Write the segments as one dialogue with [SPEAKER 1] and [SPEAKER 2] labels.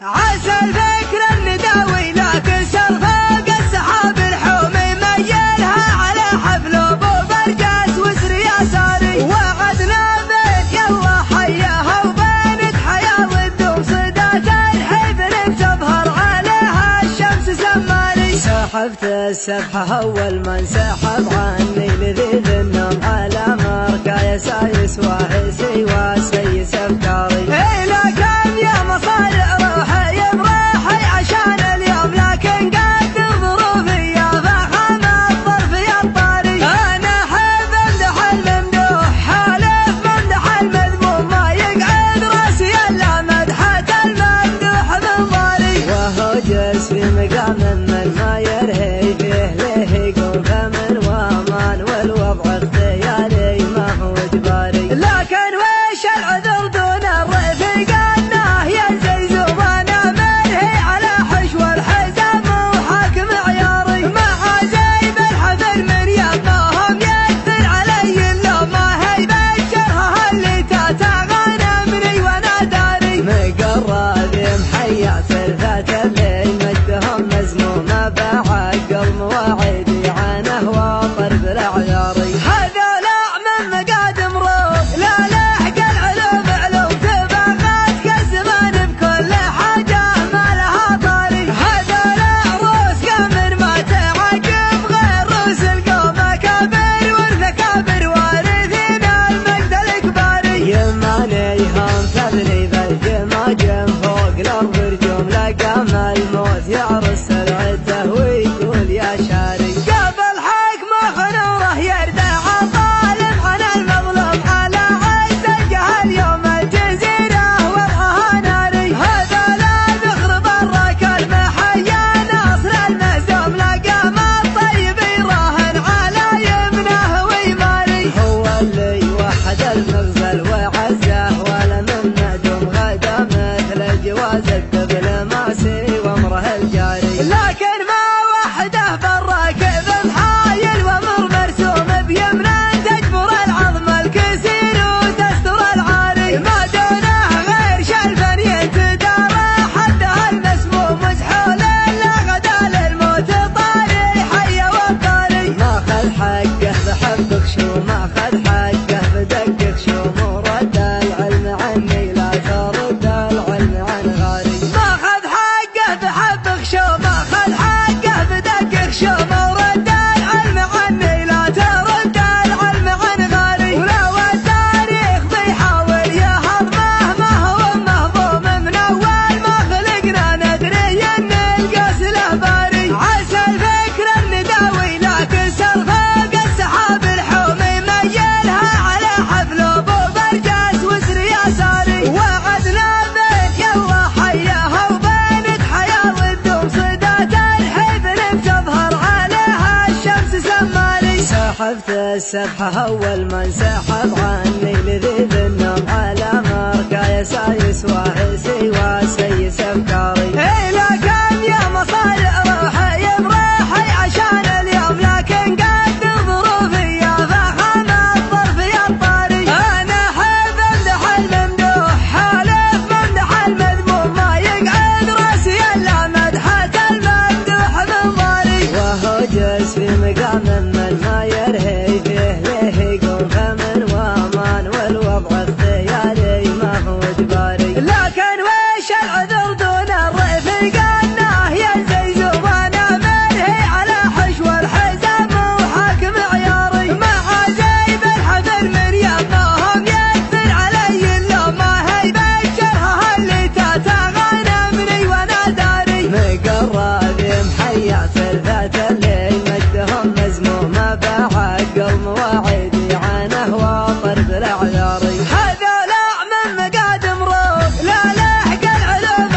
[SPEAKER 1] عسى الفكر النداوي لكن سرفاق السحاب الحومي ميلها على حفل ابو برجاس وسر يساري وعدنا بيت يلا حياها وبانت حياه والدوم صدات الحفل تظهر عليها الشمس سماري. سحبت السبحه اول ما انسحب عني لذيذ النوم على مركا يسايس واحسي وسيس افكاري. لكن يا مصارع روحي بروحي عشان اليوم لكن قد ظروفي يا فخم الظرف يا الطاري. انا احب امدح الممدوح حالف ممدح المذموم ما يقعد راسي الا مدحه الممدوح من ضاري. وهو جالس في مقام من ما يرهي فيه له يقوم فمن وامان والوضع اختياري ما هو اجباري. لكن وش العذر دون الرفيق انه ينزل زبانه منهي على حشو الحزام وحاكم عياري. مع زيب الحفل من يمهم يكثر علي اللوم ما هي بشرها اللي تتغنمني وانا داري. مقرب محيا فرثة الليل مجدهم مزمومه بعقل مواعيدي عنه واطر بالاعياري. هذولا من مقادم روح لا لحق العلوم علوم تبغات كالزمان بكل حاجه ما لها طاري. هذولا روس قمر ما تعقب غير روس القوم اكابر والمكابر وارثين المجد الاكباري. يمانيهم تدري بالجماجم فوق الارض رجوم لقام الموت يعرس العده ويقول يا شاري. قبل حكمه خنوره يردع الظالم عن المظلوم على عز الجهل يوم الجزيره وضعها ناري. هذولا بخرب الراك المحيا ناصر المهزوم لقام الطيب يراهن على يمنه ويماري. هو اللي وحد المغزل وعزه ولا من ندم غدا مثل جواز الدبلوماسي وامره الجاري. لكن ما وحده بالراكب محايل وامر مرسوم بيمنه تجبر العظم الكثير وتستر العاري. ما دونه غير شلفا يتدارى حده المسموم مسحول الا غدا للموت طاري حي والطاري. ماخذ حقه بحبك شو ماخذ حقه بدقك شو ورد العلم عني لا ترد العلم عن غاري. ماخذ حقه بحبك شو ماخذ حقه بدقك شو ورد العلم عني لا ترد العلم عن غاري. ولو التاريخ بيحاول يهضمه ما هو مهضوم من اول ما خلقنا ندري ان القاس له باري. عسى الفكر النداوي لكن سرفاق السحاب الحومي ميلها على حفل ابو برجاس وسر يساري. وعدنا بيت يلا حياها وبانت حياه والدوم صدات الحفل بتظهر عليها الشمس سماري. سحبت السبحه اول ما انسحب عني لذيذ النوم على مركا يسايس واحسي وسيس افكاري. لكن يا مصارع روحي بروحي عشان اليوم لكن قد ظروفي يا فخم الظرف يا الطاري. انا احب امدح الممدوح حالف ممدح المذموم ما يقعد راسي الا مدحه الممدوح من ضاري. وهو جالس في مقام من ما يرهي فيه له يقوم فمن وامان والوضع اختياري ما هو اجباري. لكن وش العذر دون الرفيق انه ينزل زبانه منهي على حشو الحزام وحاكم عياري. مع زيب الحفل من يمهم يكثر علي اللوم ما هي بشرها اللي تتغنمني وانا داري. مقرب محيا فرثة الليل مجدهم مزمومه بعقل مواعيدي عنه واطر بالاعياري. هذولا من مقادم روح لا لحق العلوم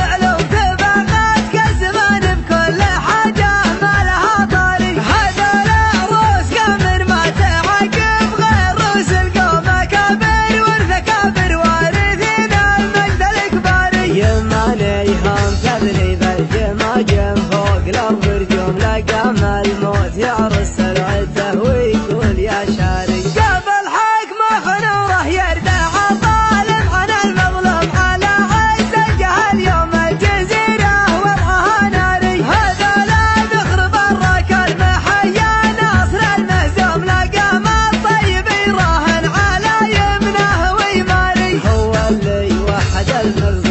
[SPEAKER 1] بعد المرض